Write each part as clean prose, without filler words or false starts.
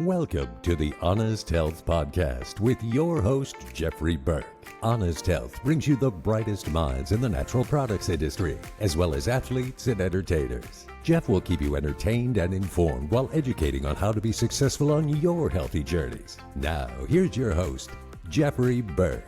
Welcome to the Honest Health Podcast with your host, Jeffrey Burke. Honest Health brings you the brightest minds in the natural products industry, as well as athletes and entertainers. Jeff will keep you entertained and informed while educating on how to be successful on your healthy journeys. Now, here's your host, Jeffrey Burke.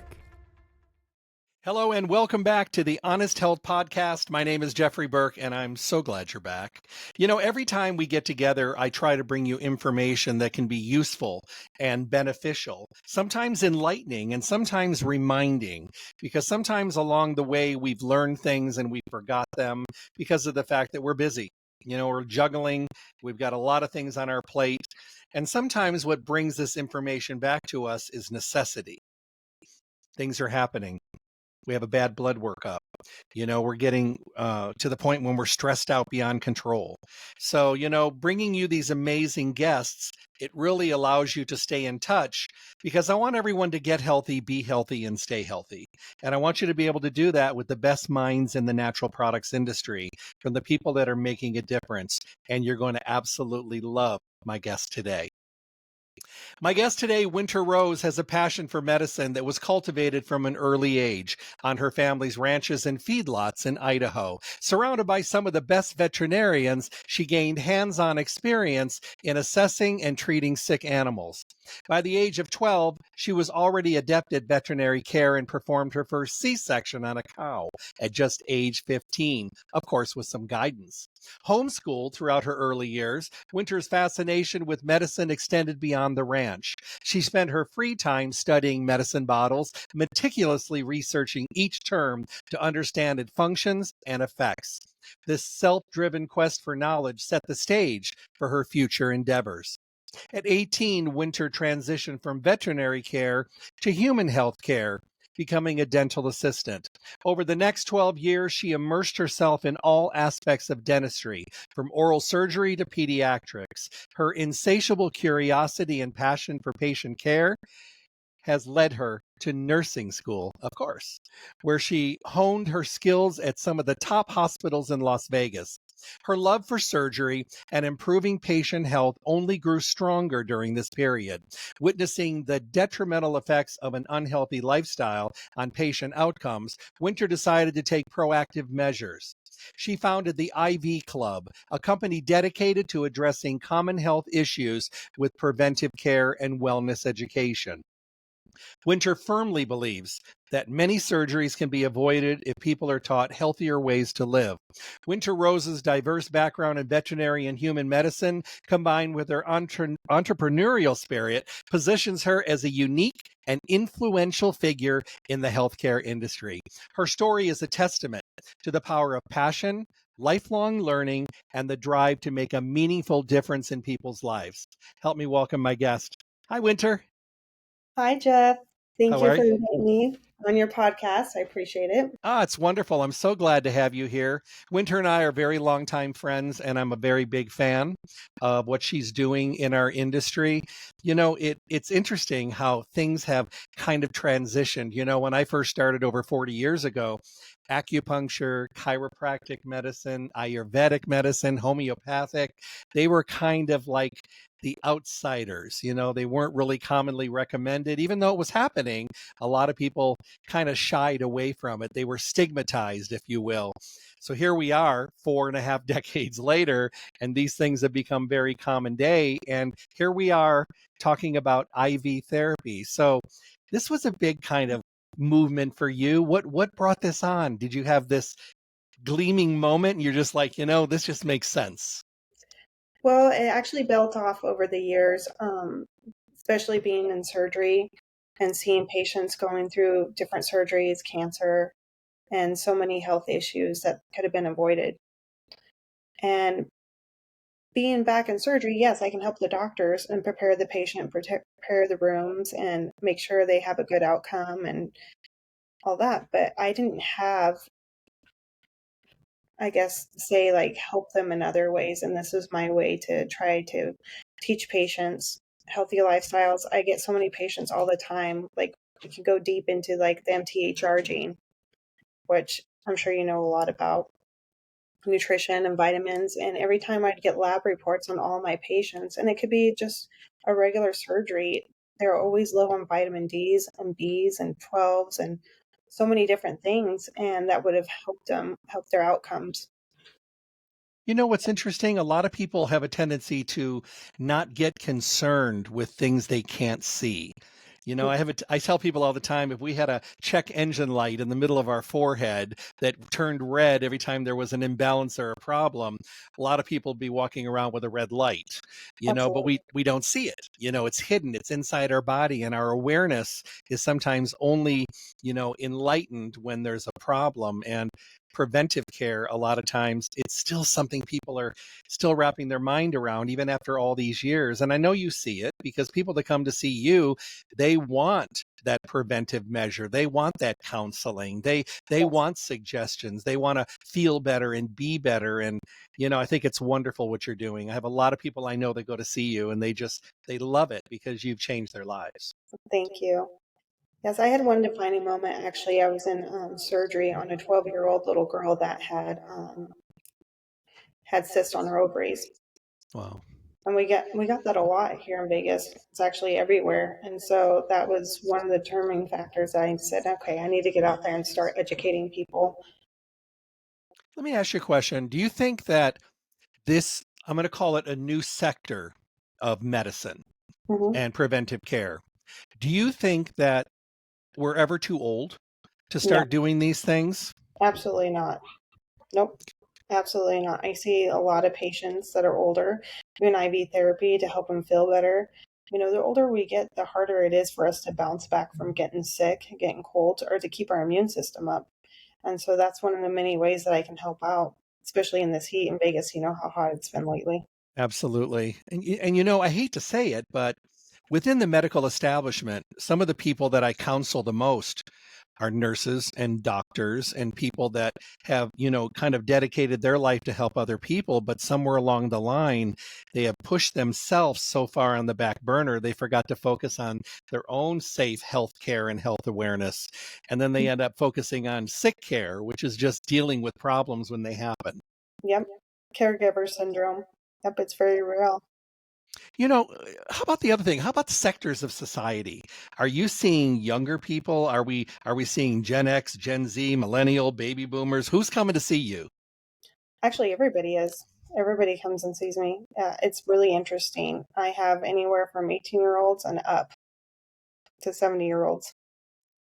Hello and welcome back to the Honest Health Podcast. My name is Jeffrey Burke and I'm so glad you're back. You know, every time we get together, I try to bring you information that can be useful and beneficial, sometimes enlightening and sometimes reminding, because sometimes along the way we've learned things and we forgot them because of the fact that we're busy. You know, we're juggling, we've got a lot of things on our plate. And sometimes what brings this information back to us is necessity. Things are happening. We have a bad blood workup. You know, we're getting to the point when we're stressed out beyond control. So, you know, bringing you these amazing guests, it really allows you to stay in touch because I want everyone to get healthy, be healthy, and stay healthy. And I want you to be able to do that with the best minds in the natural products industry, from the people that are making a difference. And you're going to absolutely love my guest today. My guest today, Winter Rose, has a passion for medicine that was cultivated from an early age on her family's ranches and feedlots in Idaho. Surrounded by some of the best veterinarians, she gained hands-on experience in assessing and treating sick animals. By the age of 12, she was already adept at veterinary care and performed her first C-section on a cow at just age 15, of course with some guidance. Homeschooled throughout her early years, Winter's fascination with medicine extended beyond the ranch. She spent her free time studying medicine bottles, meticulously researching each term to understand its functions and effects. This self-driven quest for knowledge set the stage for her future endeavors. At 18, Winter transitioned from veterinary care to human health care, becoming a dental assistant. Over the next 12 years, she immersed herself in all aspects of dentistry, from oral surgery to pediatrics. Her insatiable curiosity and passion for patient care has led her to nursing school, of course, where she honed her skills at some of the top hospitals in Las Vegas. Her love for surgery and improving patient health only grew stronger during this period. Witnessing the detrimental effects of an unhealthy lifestyle on patient outcomes, Winter decided to take proactive measures. She founded the IV Club, a company dedicated to addressing common health issues with preventive care and wellness education. Winter firmly believes that many surgeries can be avoided if people are taught healthier ways to live. Winter Rose's diverse background in veterinary and human medicine, combined with her entrepreneurial spirit, positions her as a unique and influential figure in the healthcare industry. Her story is a testament to the power of passion, lifelong learning, and the drive to make a meaningful difference in people's lives. Help me welcome my guest. Hi, Winter. Hi, Jeff. Thank How you are for you? inviting me on your podcast. I appreciate it. It's wonderful. I'm so glad to have you here. Winter and I are very longtime friends, and I'm a very big fan of what she's doing in our industry. You know, it's interesting how things have kind of transitioned. You know, when I first started over 40 years ago, acupuncture, chiropractic medicine, Ayurvedic medicine, homeopathic, they were kind of like the outsiders. You know, they weren't really commonly recommended, even though it was happening. A lot of people kind of shied away from it. They were stigmatized, if you will. So here we are 4.5 decades later, and these things have become very common day. And here we are talking about IV therapy. So this was a big kind of movement for you. What brought this on? Did you have this gleaming moment and you're just like, you know, this just makes sense? Well, it actually built off over the years, especially being in surgery and seeing patients going through different surgeries, cancer, and so many health issues that could have been avoided. And being back in surgery, yes, I can help the doctors and prepare the patient, prepare the rooms, and make sure they have a good outcome and all that. But I didn't have, I guess, say like help them in other ways. And this is my way to try to teach patients healthy lifestyles. I get so many patients all the time. Like we can go deep into like the MTA charging, which I'm sure you know a lot about. nutrition and vitamins. And every time I'd get lab reports on all my patients, and it could be just a regular surgery, they're always low on vitamin D's and B's and 12s and so many different things. And that would have helped them help their outcomes. You know what's interesting? A lot of people have a tendency to not get concerned with things they can't see. You know, I tell people all the time, if we had a check engine light in the middle of our forehead that turned red every time there was an imbalance or a problem, a lot of people would be walking around with a red light, but Absolutely. we don't see it. It's hidden, it's inside our body, and our awareness is sometimes only, enlightened when there's a problem. And preventive care, a lot of times, it's still something people are still wrapping their mind around, even after all these years. And I know you see it because people that come to see you, they want that preventive measure. They want that counseling. They Yes. want suggestions. They want to feel better and be better. And I think it's wonderful what you're doing. I have a lot of people I know that go to see you, and they love it because you've changed their lives. Thank you. Yes, I had one defining moment. Actually, I was in surgery on a 12-year-old little girl that had cysts on her ovaries. Wow. And we got that a lot here in Vegas. It's actually everywhere. And so that was one of the determining factors. I said, okay, I need to get out there and start educating people. Let me ask you a question. Do you think that I'm going to call it a new sector of medicine Hmm. and preventive care, do you think that we're ever too old to No, start doing these things? absolutely not. Nope, absolutely not. I see a lot of patients that are older doing IV therapy to help them feel better. The older we get, the harder it is for us to bounce back from getting sick, getting cold, or to keep our immune system up. And so that's one of the many ways that I can help out, especially in this heat in Vegas. You know how hot it's been lately. Absolutely. And I hate to say it, but within the medical establishment, some of the people that I counsel the most are nurses and doctors and people that have, kind of dedicated their life to help other people. But somewhere along the line, they have pushed themselves so far on the back burner, they forgot to focus on their own safe health care and health awareness. And then they end up focusing on sick care, which is just dealing with problems when they happen. Yep. Caregiver syndrome. Yep, it's very real. How about the other thing? How about sectors of society? Are you seeing younger people? Are we seeing Gen X, Gen Z, millennial, baby boomers? Who's coming to see you? Actually, everybody is. Everybody comes and sees me. It's really interesting. I have anywhere from 18-year-olds and up to 70-year-olds.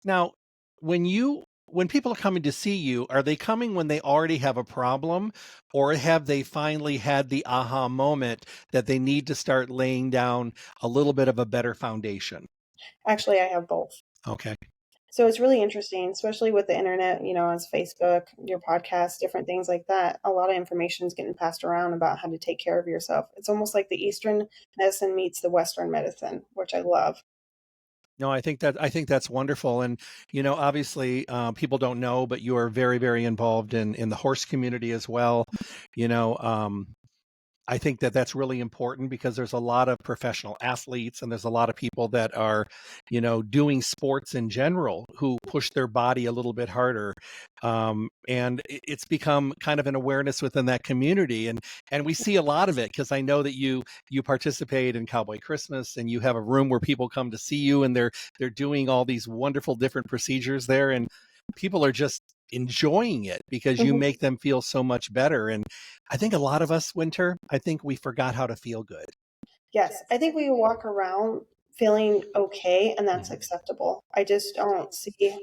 Now, when people are coming to see you, are they coming when they already have a problem, or have they finally had the aha moment that they need to start laying down a little bit of a better foundation? Actually, I have both. Okay. So it's really interesting, especially with the internet, as Facebook, your podcast, different things like that. A lot of information is getting passed around about how to take care of yourself. It's almost like the Eastern medicine meets the Western medicine, which I love. No, I think that's wonderful, and obviously, people don't know, but you are very, very involved in the horse community as well. You know, I think that that's really important because there's a lot of professional athletes and there's a lot of people that are, doing sports in general who push their body a little bit harder. And it's become kind of an awareness within that community. And we see a lot of it because I know that you participate in Cowboy Christmas and you have a room where people come to see you and they're doing all these wonderful different procedures there. And people are just enjoying it because you Mhm. make them feel so much better. And I think a lot of us, Winter, I think we forgot how to feel good. Yes, I think we walk around feeling okay, and that's Mhm. acceptable. I just don't see a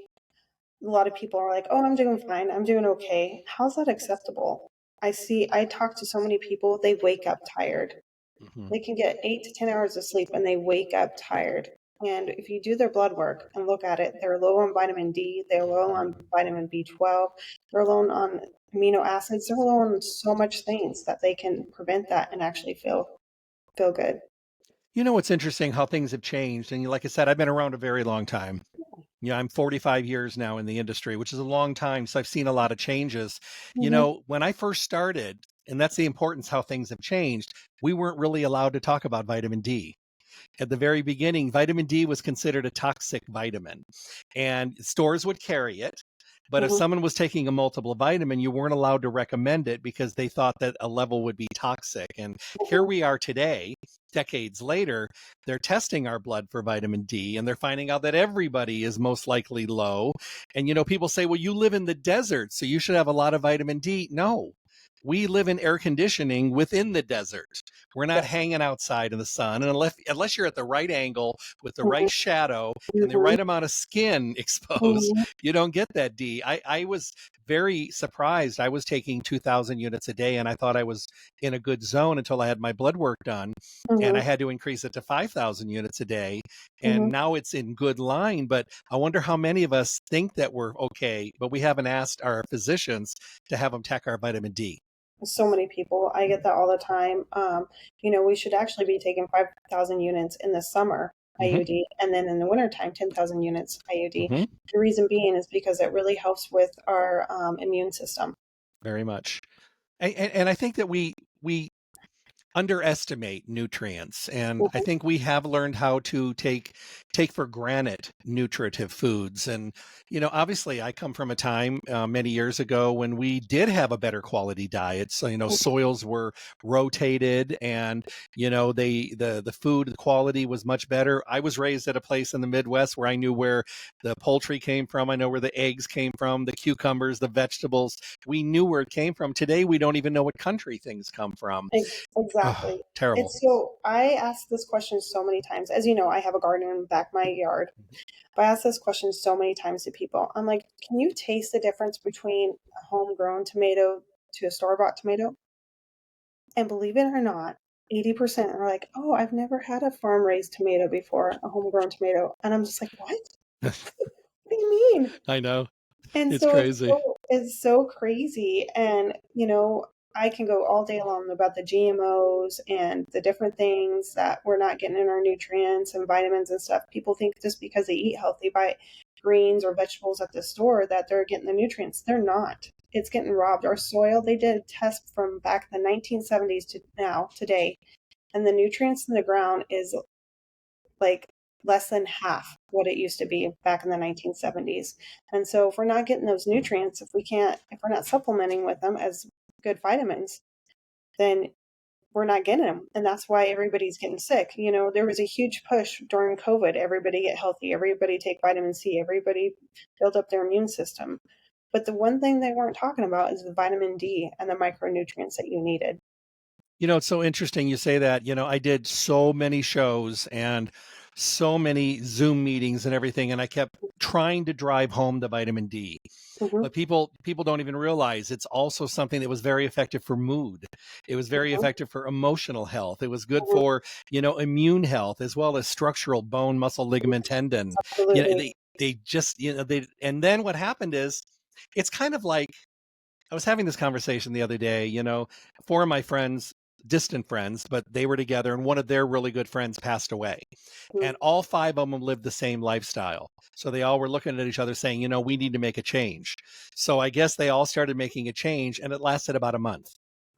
lot of people are like, "Oh, I'm doing fine. I'm doing okay." How's that acceptable? I talk to so many people, they wake up tired. Mhm. They can get 8 to 10 hours of sleep and they wake up tired. And if you do their blood work and look at it, they're low on vitamin D, they're low on vitamin B12, they're low on amino acids, they're low on so much things that they can prevent that and actually feel good. You know what's interesting how things have changed. And like I said, I've been around a very long time. I'm 45 years now in the industry, which is a long time. So I've seen a lot of changes. Hmm. When I first started, and that's the importance how things have changed, we weren't really allowed to talk about vitamin D. At the very beginning, vitamin D was considered a toxic vitamin, and stores would carry it. But if Mhm. someone was taking a multiple vitamin, you weren't allowed to recommend it because they thought that a level would be toxic. And here Mhm. we are today, decades later, they're testing our blood for vitamin D and they're finding out that everybody is most likely low. And, people say, well, you live in the desert, so you should have a lot of vitamin D. No, we live in air conditioning within the desert. We're not Yes. hanging outside in the sun. And unless you're at the right angle with the Mhm. right shadow and the Mhm. right amount of skin exposed, Mhm. you don't get that D. I was very surprised. I was taking 2,000 units a day and I thought I was in a good zone until I had my blood work done. And I Mhm. had to increase it to 5,000 units a day. And Mhm. now it's in good line. But I wonder how many of us think that we're okay, but we haven't asked our physicians to have them check our vitamin D. So many people. I get that all the time. We should actually be taking 5,000 units in the summer Hmm. IUD, and then in the wintertime, 10,000 units IUD. Hmm. The reason being is because it really helps with our immune system. Very much. And I think that we underestimate nutrients, and I Mhm. think we have learned how to take for granted nutritive foods. And obviously I come from a time many years ago when we did have a better quality diet, so soils were rotated, and the food quality was much better. I was raised at a place in the Midwest where I knew where the poultry came from, I know where the eggs came from, the cucumbers, the vegetables, we knew where it came from. Today we don't even know what country things come from. Oh, Exactly. terrible. It's so I ask this question so many times. As you know, I have a garden in the back of my yard. But I ask this question so many times to people. I'm like, can you taste the difference between a homegrown tomato to a store-bought tomato? And believe it or not, 80% are like, oh, I've never had a farm-raised tomato before, a homegrown tomato. And I'm just like, what? What do you mean? I know. And It's so crazy. it's so crazy. And, I can go all day long about the GMOs and the different things that we're not getting in our nutrients and vitamins and stuff. People think just because they eat healthy, buy greens or vegetables at the store, that they're getting the nutrients. They're not. It's getting robbed. Our soil, they did a test from back in the 1970s to now, today, and the nutrients in the ground is like less than half what it used to be back in the 1970s. And so if we're not getting those nutrients, if we're not supplementing with them as good vitamins, then we're not getting them. And that's why everybody's getting sick. There was a huge push during COVID. Everybody get healthy. Everybody take vitamin C. Everybody build up their immune system. But the one thing they weren't talking about is the vitamin D and the micronutrients that you needed. It's so interesting you say that. I did so many shows and so many Zoom meetings and everything, and I kept trying to drive home the vitamin D. Hmm. But people don't even realize it's also something that was very effective for mood. It was very Hmm. effective for emotional health. It was good Hmm. for, immune health as well as structural bone, muscle, ligament, tendon. Absolutely. They just, and then what happened is it's kind of like I was having this conversation the other day, four of my friends, distant friends, but they were together and one of their really good friends passed away. Mhm. And all five of them lived the same lifestyle. So they all were looking at each other saying, we need to make a change. So I guess they all started making a change and it lasted about a month.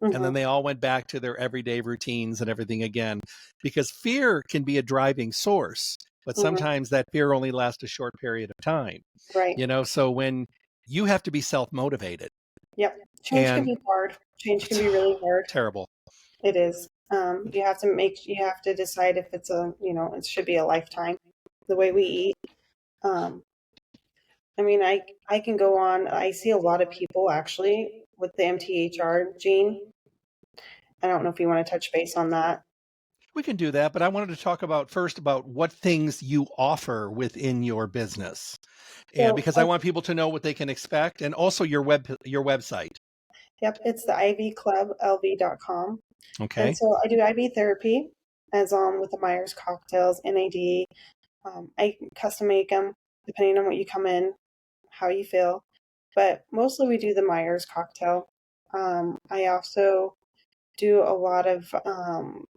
And then Mhm. they all went back to their everyday routines and everything again, because fear can be a driving source, but Mhm. sometimes that fear only lasts a short period of time. Right. So when you have to be self motivated, Yep. Change can and be hard. Change can it's be really hard. terrible. It is. You have to decide if it should be a lifetime, the way we eat. Um, I can go on. I see a lot of people actually with the MTHR gene. I don't know if you want to touch base on that. We can do that, but I wanted to talk about first about what things you offer within your business. And So, because I want people to know what they can expect, and also your website. yep, it's the ivclublv.com. And Okay. so I do IV therapy as with the Myers cocktails, NAD. I custom make them depending on what you come in, how you feel. But mostly we do the Myers cocktail. I also do a lot of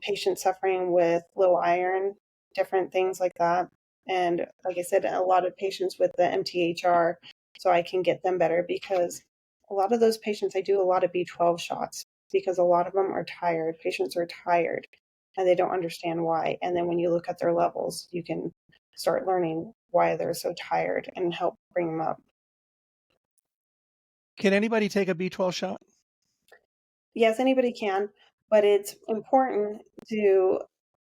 patients suffering with low iron, different things like that. And like I said, a lot of patients with the MTHR, so I can get them better because a lot of those patients, I do a lot of B12 shots because a lot of them are tired. Patients are tired and they don't understand why. And then when you look at their levels, you can start learning why they're so tired and help bring them up. Can anybody take a B12 shot? Yes, anybody can, but it's important to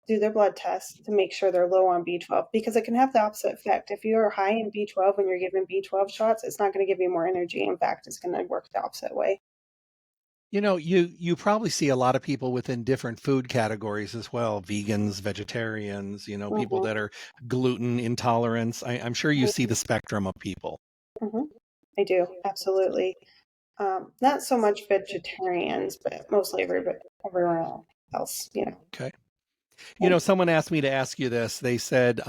do their blood test to make sure they're low on B12 because it can have the opposite effect. If you're high in B12 when you're given B12 shots, it's not going to give you more energy. In fact, it's going to work the opposite way. You probably see a lot of people within different food categories as well, vegans, vegetarians, people Mm-hmm. that are gluten intolerance. I'm sure you see the spectrum of people. Mm-hmm. I do, absolutely. Not so much vegetarians, but mostly everyone else, Okay. And Someone asked me to ask you this. They said,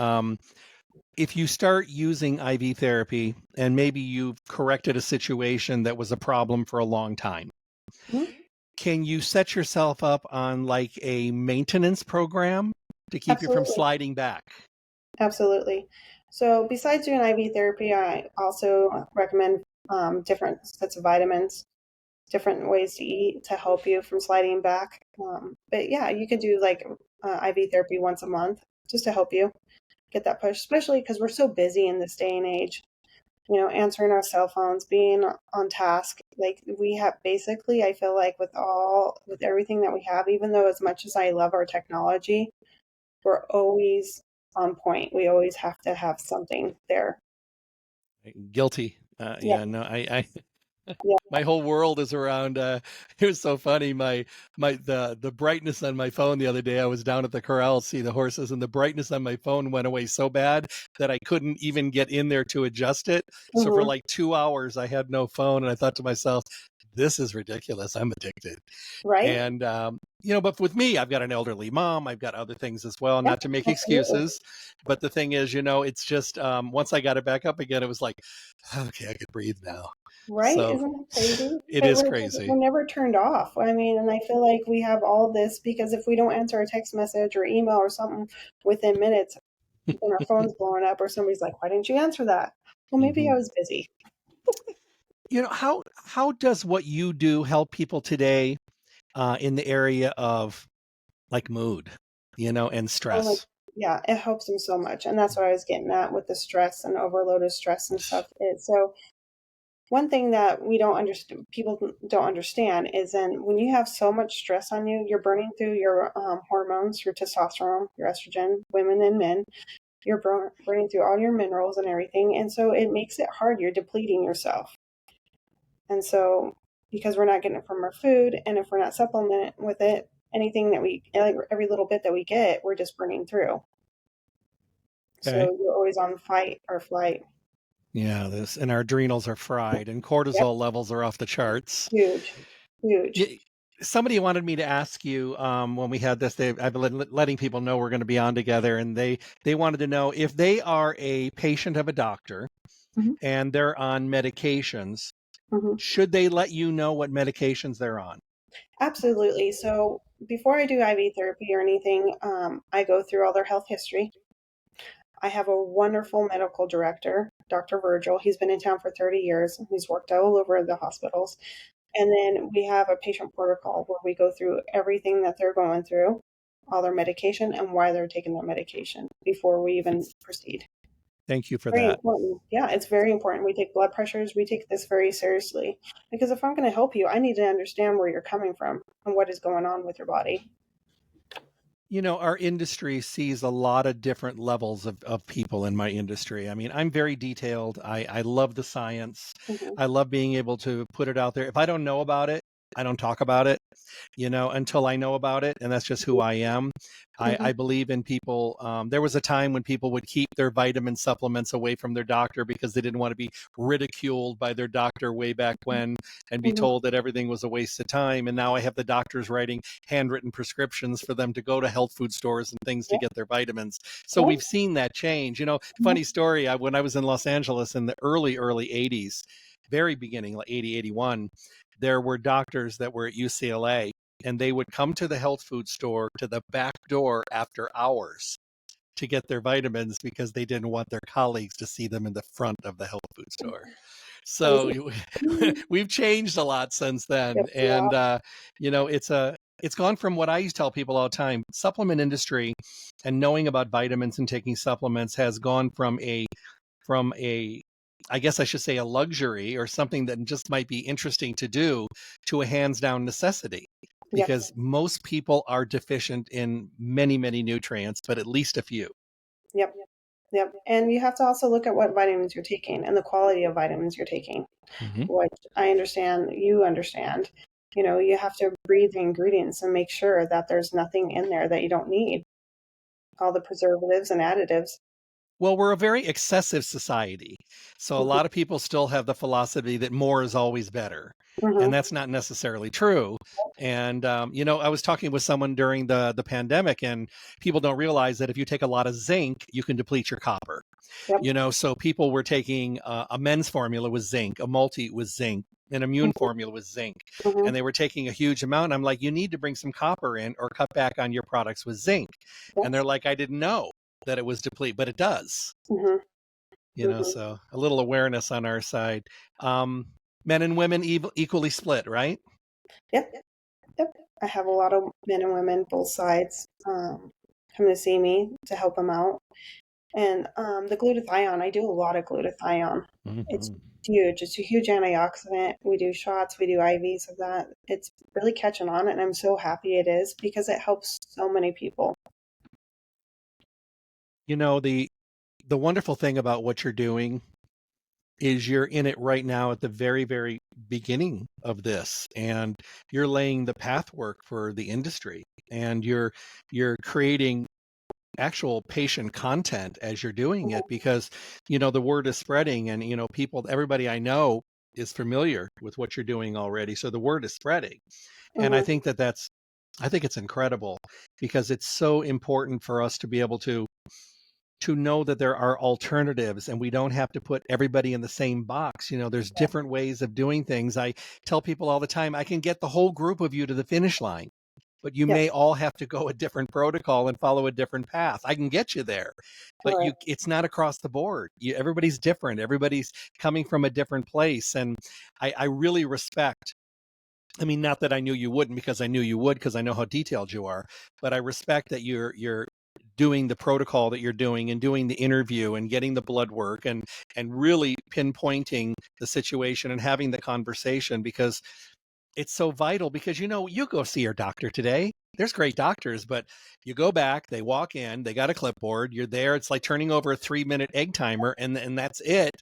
if you start using IV therapy and maybe you've corrected a situation that was a problem for a long time, Mhm. can you set yourself up on like a maintenance program to keep you from Absolutely. sliding back? Absolutely. So besides doing IV therapy, I also recommend different sets of vitamins, different ways to eat to help you from sliding back. But yeah, you could do like IV therapy once a month just to help you get that push, especially because we're so busy in this day and age. Answering our cell phones, being on task. Like we have basically, I feel like with everything that we have, even though as much as I love our technology, we're always on point. We always have to have something there. Guilty. Yeah, Yeah, no, I yeah. my whole world is around it was so funny. The brightness on my phone the other day, I was down at the corral to see the horses, and the brightness on my phone went away so bad that I couldn't even get in there to adjust it. So for Hmm. like 2 hours I had no phone, and I thought to myself, this is ridiculous. I'm addicted. Right? And but with me, I've got an elderly mom, I've got other things as well, Yeah, not to make absolutely. excuses. But the thing is, it's just once I got it back up again, it was like, okay, I could breathe now. Right? So Isn't that crazy? it But is we're crazy. never turned off. I mean, and I feel like we have all this because if we don't answer a text message or email or something within minutes, then our phone's blowing up or somebody's like, why didn't you answer that? Well, maybe I Hmm. was busy. How does what you do help people today in the area of like mood, and Oh my, stress? yeah, it helps them so much. And that's what I was getting at with the stress and overloaded stress and stuff. So one thing that we don't understand, people don't understand, is then when you have so much stress on you, you're burning through your hormones, your testosterone, your estrogen, women and men. You're burning through all your minerals and everything, and so it makes it hard. You're depleting yourself, and so because we're not getting it from our food, and if we're not supplementing with it, anything that we like, every little bit that we get, we're just burning through. Okay. So you're always on fight or flight. Yeah, this and our adrenals are fried and Yep, cortisol levels are off the charts. huge, huge. Y- Somebody wanted me to ask you when we had this. I've been letting people know we're going to be on together, and they wanted to know if they are a patient of a doctor Hmm. and they're on medications, Hmm. should they let you know what medications they're on? Absolutely. So before I do IV therapy or anything, I go through all their health history. I have a wonderful medical director, Dr. Virgil. He's been in town for 30 years. He's worked all over the hospitals. And then we have a patient protocol where we go through everything that they're going through, all their medication, and why they're taking their medication before we even proceed. Thank you for Very that. important. Yeah, it's very important. We take blood pressures. We take this very seriously because if I'm going to help you, I need to understand where you're coming from and what is going on with your body. Our industry sees a lot of different levels of people in my industry. I mean, I'm very detailed. I love the science. Hmm. I love being able to put it out there. If I don't know about it, I don't talk about it, until I know about it. And that's just who I am. Hmm. I believe in people. There was a time when people would keep their vitamin supplements away from their doctor because they didn't want to be ridiculed by their doctor way back when and be Hmm. told that everything was a waste of time. And now I have the doctors writing handwritten prescriptions for them to go to health food stores and things to Yeah. get their vitamins. So Yeah. we've seen that change. Funny story, when I was in Los Angeles in the early 80s, very beginning, like 80, 81, there were doctors that were at UCLA and they would come to the health food store to the back door after hours to get their vitamins because they didn't want their colleagues to see them in the front of the health food store. Crazy. So we've changed a lot since then. Yes, And, it's gone from what I used to tell people all the time, supplement industry and knowing about vitamins and taking supplements has gone from a I guess I should say, a luxury or something that just might be interesting to do to a hands down necessity. Yep. Because most people are deficient in many, many nutrients, but at least a few. Yep. Yep. And you have to also look at what vitamins you're taking and the quality of vitamins you're taking, Mm-hmm. which I understand, you understand. You know, you have to read the ingredients and make sure that there's nothing in there that you don't need, all the preservatives and additives. Well, we're a very excessive society. So a lot of people still have the philosophy that more is always better. And Mm-hmm. that's not necessarily true. And, I was talking with someone during the pandemic, and people don't realize that if you take a lot of zinc, you can deplete your copper. Yep. So people were taking a men's formula with zinc, a multi with zinc, an immune formula with zinc, Mm-hmm. and they were taking a huge amount. I'm like, you need to bring some copper in or cut back on your products with zinc. Yep. And they're like, I didn't know that it was deplete, but it does. Mm-hmm. So a little awareness on our side. Men and women equally split, right? Yep. Yep. I have a lot of men and women, both sides, come to see me to help them out. And the glutathione, I do a lot of glutathione. It's huge. It's a huge antioxidant. We do shots, we do IVs of that. It's really catching on, and I'm so happy it is because it helps so many people. The wonderful thing about what you're doing is you're in it right now at the very, very beginning of this, and you're laying the pathwork for the industry, and you're creating actual patient content as you're doing it, because the word is spreading, and everybody I know is familiar with what you're doing already, so the word is spreading. And I think I think it's incredible, because it's so important for us to be able to know that there are alternatives, and we don't have to put everybody in the same box. There's different ways of doing things. I tell people all the time, I can get the whole group of you to the finish line, but you may all have to go a different protocol and follow a different path. I can get you there, but it's not across the board. Everybody's different. Everybody's coming from a different place. And I really respect, not that I knew you wouldn't, because I knew you would, because I know how detailed you are, but I respect that you're doing the protocol that you're doing, and doing the interview, and getting the blood work, and really pinpointing the situation and having the conversation, because it's so vital. Because you go see your doctor today. There's great doctors, but you go back, they walk in, they got a clipboard, you're there. It's like turning over a 3-minute egg timer, and that's it.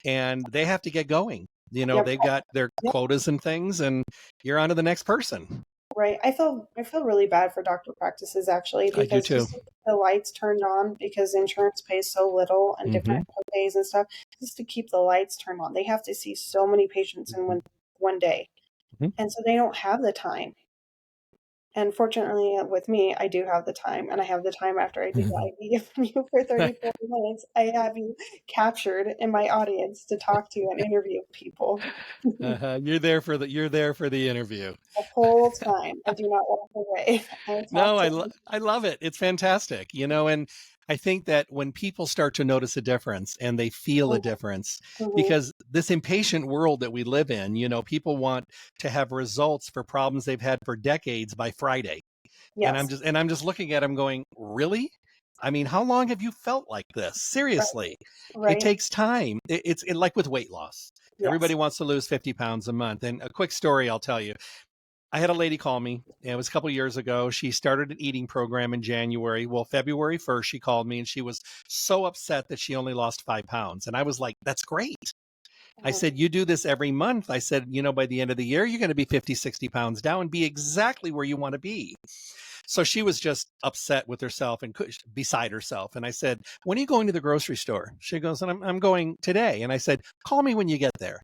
And they have to get going. They've got their quotas and things, and you're on to the next person. Right. I feel really bad for doctor practices, actually, I do because too. just to keep the lights turned on, because insurance pays so little and different co-pays and stuff, just to keep the lights turned on. They have to see so many patients in one day. And so they don't have the time. And fortunately, with me, I do have the time, and I have the time after I do the IV of you for 34 minutes. I have you captured in my audience to talk to and interview people. You're there for the interview The whole time. I do not walk away. No, I love it. It's fantastic, and I think that when people start to notice a difference, and they feel a difference, because this impatient world that we live in, people want to have results for problems they've had for decades by Friday. Yes. And I'm just looking at them going, really? How long have you felt like this? Seriously. Right. It takes time. It's like with weight loss. Yes. Everybody wants to lose 50 pounds a month. And a quick story I'll tell you. I had a lady call me. It was a couple of years ago. She started an eating program in January. Well, February 1st, she called me, and she was so upset that she only lost 5 pounds. And I was like, that's great. I said, you do this every month. I said, by the end of the year, you're going to be 50, 60 pounds down and be exactly where you want to be. So she was just upset with herself and beside herself. And I said, when are you going to the grocery store? She goes, I'm going today. And I said, call me when you get there.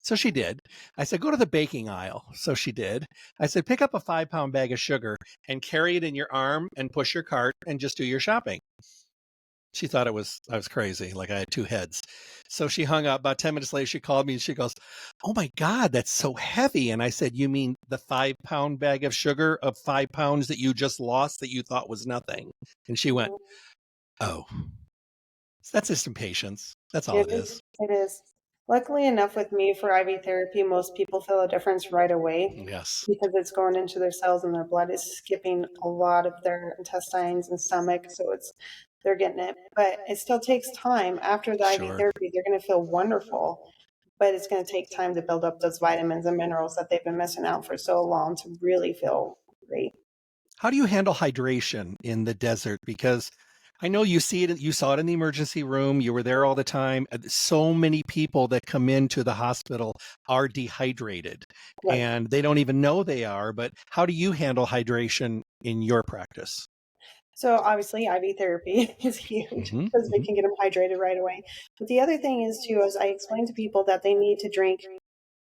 So she did. I said, go to the baking aisle. So she did. I said, pick up a 5-pound bag of sugar and carry it in your arm and push your cart and just do your shopping. She thought I was crazy, like I had 2 heads. So she hung up. About 10 minutes later, she called me and she goes, oh my God, that's so heavy. And I said, you mean the 5-pound bag of sugar of 5 pounds that you just lost that you thought was nothing? And she went, oh, so that's just impatience. That's all it is. It is. Luckily enough with me for IV therapy, most people feel a difference right away Yes, because it's going into their cells and their blood is skipping a lot of their intestines and stomach. So they're getting it. But it still takes time. After the IV sure. therapy, they're going to feel wonderful. But it's going to take time to build up those vitamins and minerals that they've been missing out for so long to really feel great. How do you handle hydration in the desert? Because I know you saw it in the emergency room. You were there all the time. So many people that come into the hospital are dehydrated Right. and they don't even know they are. But how do you handle hydration in your practice? So obviously IV therapy is huge Hmm. because we Hmm. can get them hydrated right away. But the other thing is too, is I explain to people that they need to drink,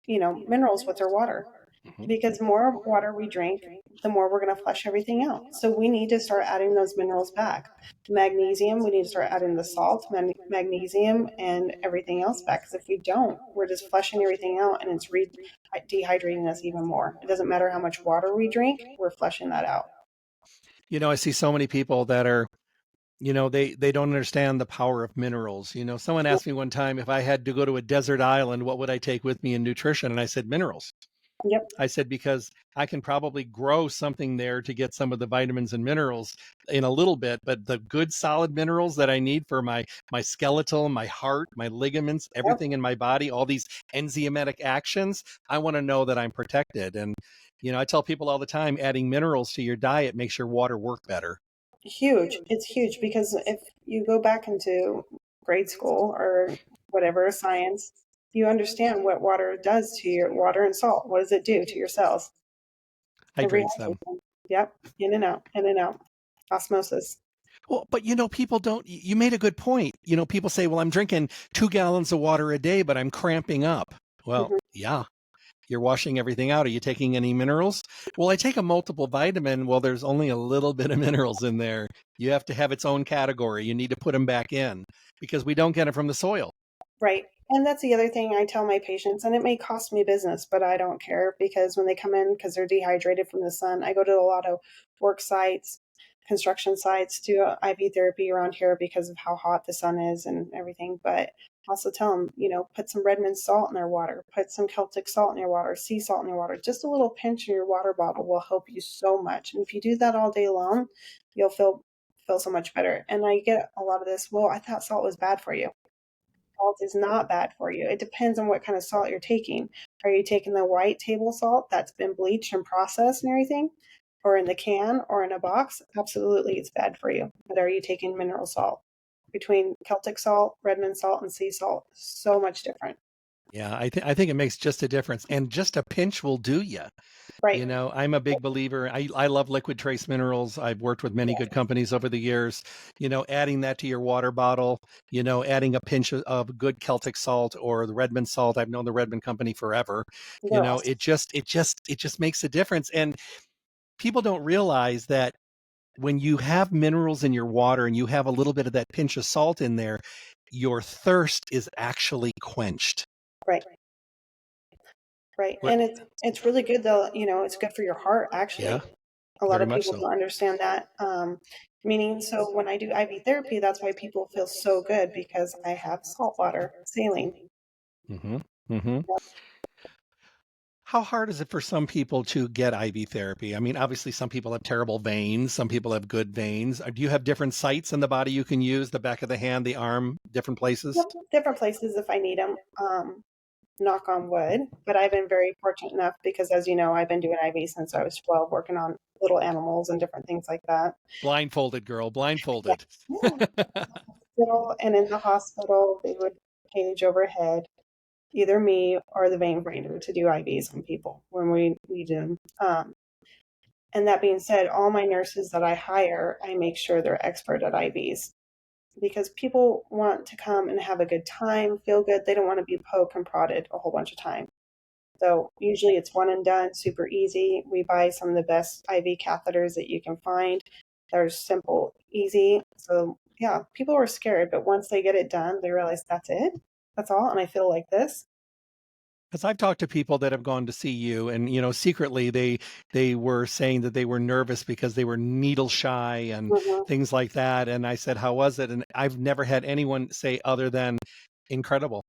minerals with their water. Hmm. Because the more water we drink, the more we're going to flush everything out. So we need to start adding those minerals back. The magnesium, we need to start adding the salt, magnesium, and everything else back. Because if we don't, we're just flushing everything out and it's dehydrating us even more. It doesn't matter how much water we drink, we're flushing that out. I see so many people that are, they don't understand the power of minerals. Someone asked me one time if I had to go to a desert island, what would I take with me in nutrition? And I said, minerals. Yep. I said, because I can probably grow something there to get some of the vitamins and minerals in a little bit, but the good solid minerals that I need for my skeletal, my heart, my ligaments, Yep. everything in my body, all these enzymatic actions, I want to know that I'm protected. And, I tell people all the time, adding minerals to your diet makes your water work better. Huge. It's huge because if you go back into grade school or whatever science, you understand what water does to your water and salt. What does it do to your cells? It Hydrates them. rehydrates them. Yep. In and out, in and out. Osmosis. Well, but people don't, you made a good point. People say, well, I'm drinking 2 gallons of water a day, but I'm cramping up. Well, Mhm. yeah, you're washing everything out. Are you taking any minerals? Well, I take a multiple vitamin. Well, there's only a little bit of minerals in there. You have to have its own category. You need to put them back in because we don't get it from the soil. Right. And that's the other thing I tell my patients, and it may cost me business, but I don't care because when they come in because they're dehydrated from the sun, I go to a lot of work sites, construction sites, do IV therapy around here because of how hot the sun is and everything. But also tell them, put some Redmond salt in their water, put some Celtic salt in your water, sea salt in your water. Just a little pinch in your water bottle will help you so much. And if you do that all day long, you'll feel so much better. And I get a lot of this, well, I thought salt was bad for you. Salt is not bad for you. It depends on what kind of salt you're taking. Are you taking the white table salt that's been bleached and processed and everything? Or in the can or in a box? Absolutely, it's bad for you. But are you taking mineral salt? Between Celtic salt, Redmond salt, and sea salt, so much different. Yeah, I think it makes just a difference. And just a pinch will do you. Right. I'm a big believer. I love liquid trace minerals. I've worked with many good companies over the years. Adding that to your water bottle, adding a pinch of good Celtic salt or the Redmond salt. I've known the Redmond company forever. They're awesome. It just makes a difference. And people don't realize that when you have minerals in your water and you have a little bit of that pinch of salt in there, your thirst is actually quenched. Right. Right. What? And it's really good though, it's good for your heart Yeah, actually. A lot very of much people so. don't understand that. Meaning, so when I do IV therapy, that's why people feel so good because I have salt water saline. Hmm. Hmm. How hard is it for some people to get IV therapy? I mean, obviously, some people have terrible veins, some people have good veins. Do you have different sites in the body you can use? The back of the hand, the arm, different places? Yep, different places if I need them. Knock on wood. But I've been very fortunate enough because, as you know, I've been doing IV since I was 12, working on little animals and different things like that. Blindfolded, girl, Yeah. blindfolded. Yeah. Hospital, and in the hospital, they would page overhead either me or the vein brainer to do IVs on people when we need them. And that being said, all my nurses that I hire, I make sure they're expert at IVs because people want to come and have a good time, feel good. They don't want to be poked and prodded a whole bunch of time. So usually it's one and done, super easy. We buy some of the best IV catheters that you can find. They're simple, easy. So yeah, people were scared, but once they get it done, they realize that's it. That's all. And I feel like this. Because I've talked to people that have gone to see you, and secretly they were saying that they were nervous because they were needle shy and Mhm. things like that. And I said, "How was it?" And I've never had anyone say other than incredible.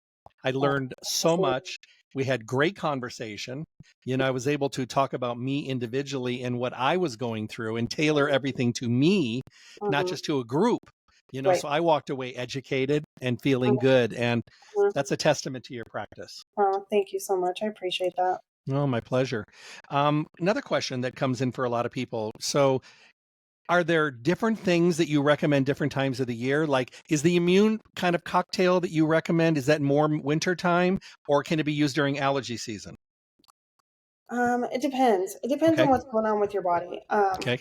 I Oh, learned so fascinating. much. We had great conversation. I was able to talk about me individually and what I was going through and tailor everything to me, not Mhm. just to a group. Right. So I walked away educated and feeling good. And that's a testament to your practice. Oh, thank you so much. I appreciate that. Oh, my pleasure. Another question that comes in for a lot of people. So, are there different things that you recommend different times of the year? Like, is the immune kind of cocktail that you recommend, is that more winter time or can it be used during allergy season? It depends. It depends on Okay. what's going on with your body. Okay.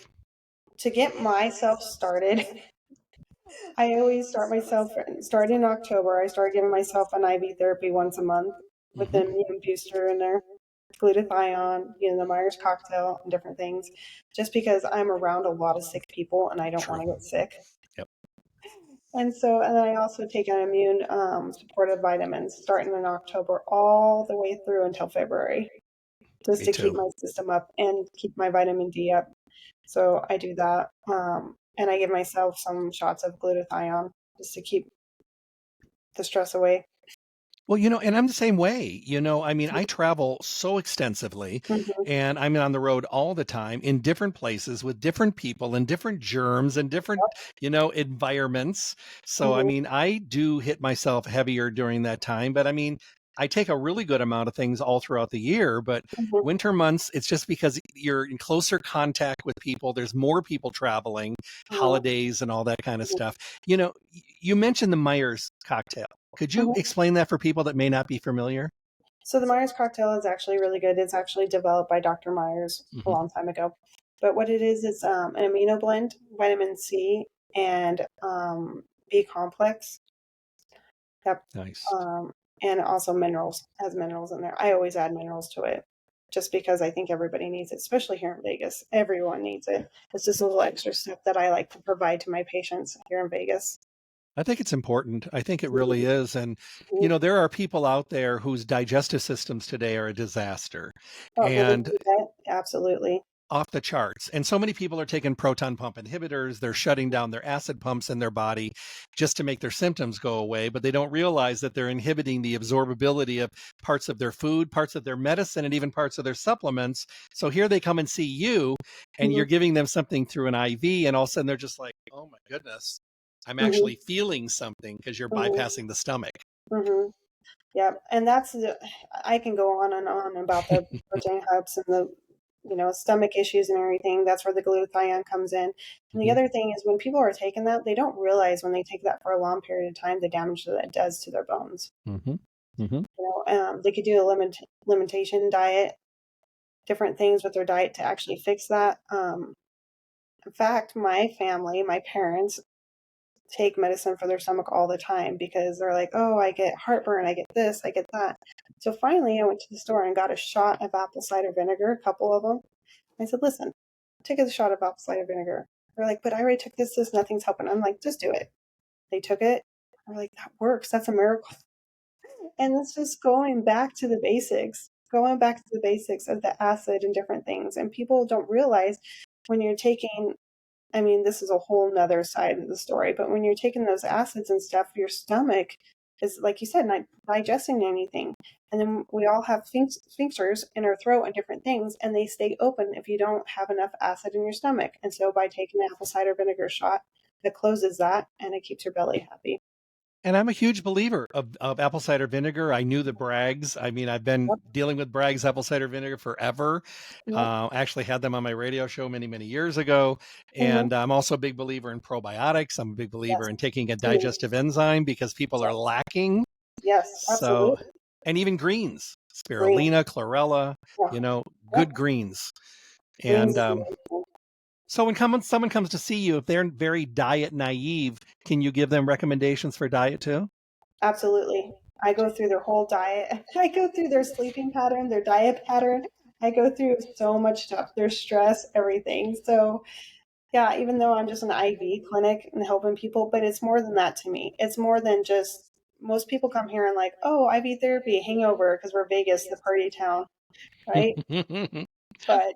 To get myself started, I always start in October. I start giving myself an IV therapy once a month with Hmm. the immune booster in there, glutathione, the Myers cocktail, and different things, just because I'm around a lot of sick people and I don't True. want to get sick. Yep. And then I also take an immune supportive vitamins starting in October all the way through until February, just Me to keep too. my system up and keep my vitamin D up. So I do that. And I give myself some shots of glutathione just to keep the stress away. Well, and I'm the same way. I mean, I travel so extensively Mhm. and I'm on the road all the time in different places with different people and different germs and different, environments. So, I Mhm. mean, I do hit myself heavier during that time, but I mean, I take a really good amount of things all throughout the year, but Mhm. winter months, it's just because you're in closer contact with people. There's more people traveling, Mhm. holidays and all that kind of Mhm. stuff. You mentioned the Myers cocktail. Could you Mhm. explain that for people that may not be familiar? So the Myers cocktail is actually really good. It's actually developed by Dr. Myers a Hmm. long time ago. But what it is an amino blend, vitamin C, and B complex. Yep. Nice. Um, and also minerals, has minerals in there. I always add minerals to it just because I think everybody needs it, especially here in Vegas. Everyone needs it. It's just a little extra step that I like to provide to my patients here in Vegas. I think it's important. I think it really is. And, Mhm. there are people out there whose digestive systems today are a disaster Oh, they need and to do that? Absolutely. off the charts. And so many people are taking proton pump inhibitors. They're shutting down their acid pumps in their body just to make their symptoms go away. But they don't realize that they're inhibiting the absorbability of parts of their food, parts of their medicine, and even parts of their supplements. So here they come and see you, and Hmm. you're giving them something through an IV. And all of a sudden they're just like, oh my goodness, I'm Hmm. actually feeling something because you're Hmm. bypassing the stomach. Hmm. Yeah, and I can go on and on about the protein hubs and the stomach issues and everything. That's where the glutathione comes in. And the Hmm. other thing is when people are taking that, they don't realize when they take that for a long period of time the damage that it does to their bones. Hmm. Hmm. They could do a limitation diet, different things with their diet to actually fix that. In fact, my family, my parents, take medicine for their stomach all the time because they're like, oh, I get heartburn, I get this, I get that. So finally, I went to the store and got a shot of apple cider vinegar, a couple of them. I said, listen, take a shot of apple cider vinegar. They're like, but I already took this, nothing's helping. I'm like, just do it. They took it. They're like, that works. That's a miracle. And it's just going back to the basics, going back to the basics of the acid and different things. And people don't realize when you're taking, I mean, this is a whole nother side of the story, but when you're taking those acids and stuff, your stomach is, like you said, not digesting anything. And then we all have sphincters in our throat and different things, and they stay open if you don't have enough acid in your stomach. And so by taking an apple cider vinegar shot, it closes that and it keeps your belly happy. And I'm a huge believer of apple cider vinegar. I knew the Bragg's. I mean, I've been Yep. dealing with Bragg's apple cider vinegar forever. Yep. I actually had them on my radio show many, many years ago. Hmm. And I'm also a big believer in probiotics. I'm a big believer Yes. in taking a Mm. digestive enzyme because people are lacking. Yes, So, absolutely. and even greens, Green. spirulina, chlorella, Yeah. Yep. good greens. Greens And is amazing. so when someone comes to see you, if they're very diet naive, can you give them recommendations for diet too? Absolutely. I go through their whole diet. I go through their sleeping pattern, their diet pattern. I go through so much stuff, their stress, everything. So, yeah, even though I'm just an IV clinic and helping people, but it's more than that to me. It's more than just most people come here and like, oh, IV therapy, hangover, because we're Vegas, the party town, right? But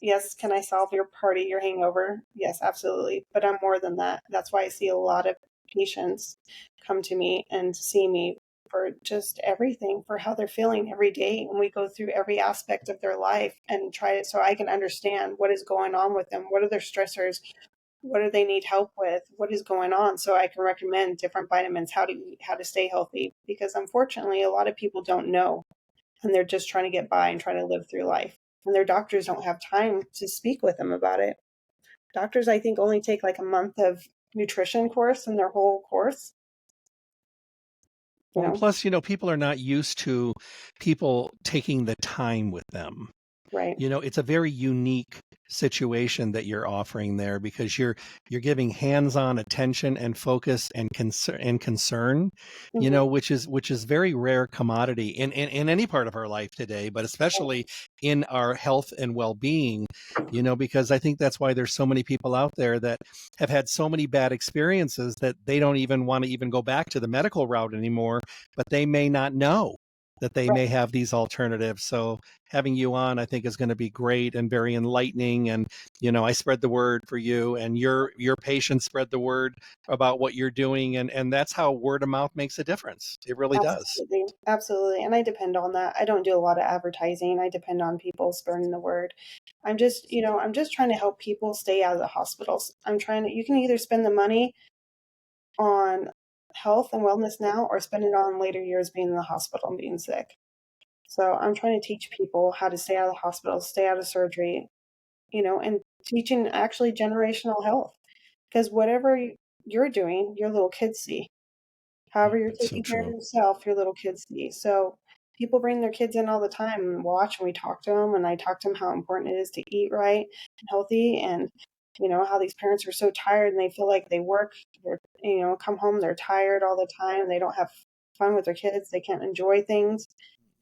yes, can I solve your party, your hangover? Yes, absolutely. But I'm more than that. That's why I see a lot of patients come to me and see me for just everything, for how they're feeling every day. And we go through every aspect of their life and try it so I can understand what is going on with them. What are their stressors? What do they need help with? What is going on? So I can recommend different vitamins, how to eat, how to stay healthy. Because unfortunately, a lot of people don't know, and they're just trying to get by and trying to live through life. And their doctors don't have time to speak with them about it. Doctors, I think, only take like a month of nutrition course in their whole course. Well, and plus, people are not used to people taking the time with them. Right. It's a very unique situation that you're offering there, because you're giving hands-on attention and focus and concern, which is very rare commodity in any part of our life today, but especially in our health and well-being, because I think that's why there's so many people out there that have had so many bad experiences that they don't even want to even go back to the medical route anymore, but they may not know that they may have these alternatives. So having you on, I think, is going to be great and very enlightening. And, I spread the word for you, and your patients spread the word about what you're doing. And that's how word of mouth makes a difference. It really does. Absolutely. And I depend on that. I don't do a lot of advertising. I depend on people spreading the word. I'm just trying to help people stay out of the hospitals. You can either spend the money on health and wellness now, or spend it on later years being in the hospital and being sick. So I'm trying to teach people how to stay out of the hospital, stay out of surgery, and teaching actually generational health, because whatever you're doing, your little kids see. However you're taking care of yourself, your little kids see. So people bring their kids in all the time and watch, and we talk to them, and I talk to them how important it is to eat right and healthy, and how these parents are so tired and they feel like they work, come home, they're tired all the time. They don't have fun with their kids. They can't enjoy things.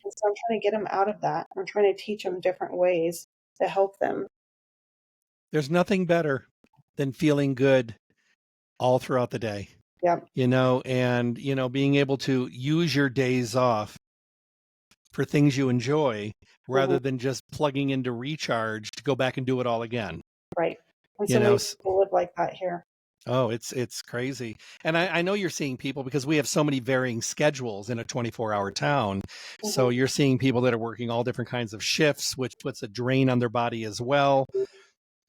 And so I'm trying to get them out of that. I'm trying to teach them different ways to help them. There's nothing better than feeling good all throughout the day. Yep. And, being able to use your days off for things you enjoy rather than just plugging into recharge to go back and do it all again. Right. And so many people live like that here. Oh, it's crazy. And I know you're seeing people, because we have so many varying schedules in a 24-hour town. So you're seeing people that are working all different kinds of shifts, which puts a drain on their body as well.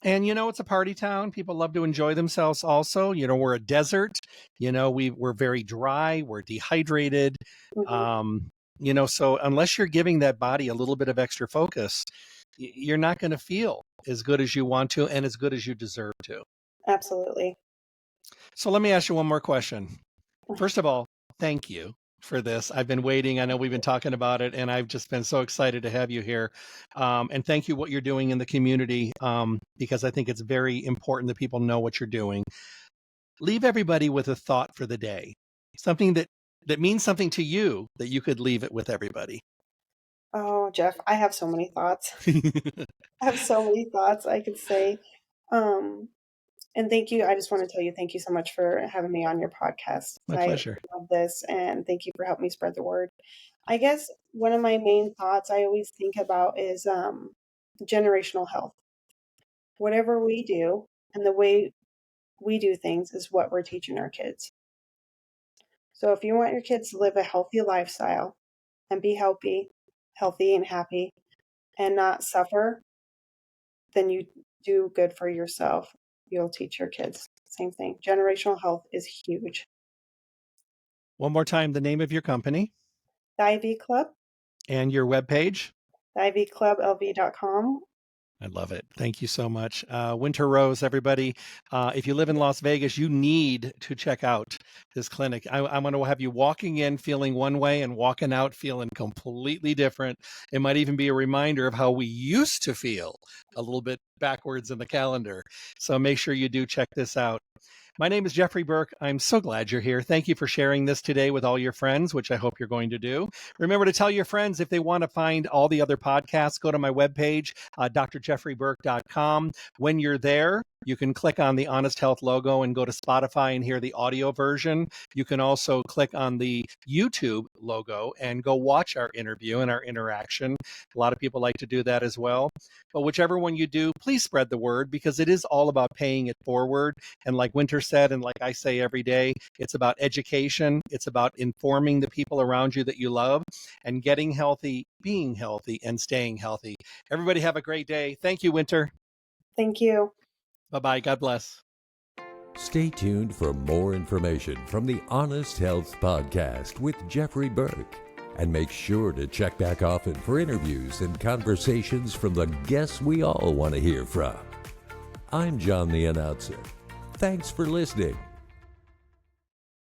And, it's a party town. People love to enjoy themselves also. We're a desert. We're very dry. We're dehydrated. So unless you're giving that body a little bit of extra focus, you're not going to feel as good as you want to and as good as you deserve to. Absolutely. So let me ask you one more question. First of all, thank you for this. I've been waiting. I know we've been talking about it, and I've just been so excited to have you here. And thank you what you're doing in the community, because I think it's very important that people know what you're doing. Leave everybody with a thought for the day, something that means something to you, that you could leave it with everybody. Oh, Jeff, I have so many thoughts. I could say. And thank you. I just want to tell you, thank you so much for having me on your podcast. My pleasure. I love this, and thank you for helping me spread the word. I guess one of my main thoughts I always think about is generational health. Whatever we do and the way we do things is what we're teaching our kids. So if you want your kids to live a healthy lifestyle and be healthy and happy and not suffer, then you do good for yourself. You'll teach your kids. Same thing. Generational health is huge. One more time, the name of your company. The IV Club. And your webpage. IVClubLV.com. I love it. Thank you so much. Winter Rose, everybody. If you live in Las Vegas, you need to check out this clinic. I'm going to have you walking in feeling one way and walking out feeling completely different. It might even be a reminder of how we used to feel a little bit backwards in the calendar. So make sure you do check this out. My name is Jeffrey Burke. I'm so glad you're here. Thank you for sharing this today with all your friends, which I hope you're going to do. Remember to tell your friends, if they want to find all the other podcasts, go to my webpage, drjeffreyburke.com. When you're there, you can click on the Honest Health logo and go to Spotify and hear the audio version. You can also click on the YouTube logo and go watch our interview and our interaction. A lot of people like to do that as well. But whichever one you do, please spread the word, because it is all about paying it forward. And like Winter said, and like I say every day, it's about education. It's about informing the people around you that you love and getting healthy, being healthy, and staying healthy. Everybody have a great day. Thank you, Winter. Thank you. Bye-bye. God bless. Stay tuned for more information from the Honest Health Podcast with Jeffrey Burke. And make sure to check back often for interviews and conversations from the guests we all want to hear from. I'm John the Announcer. Thanks for listening.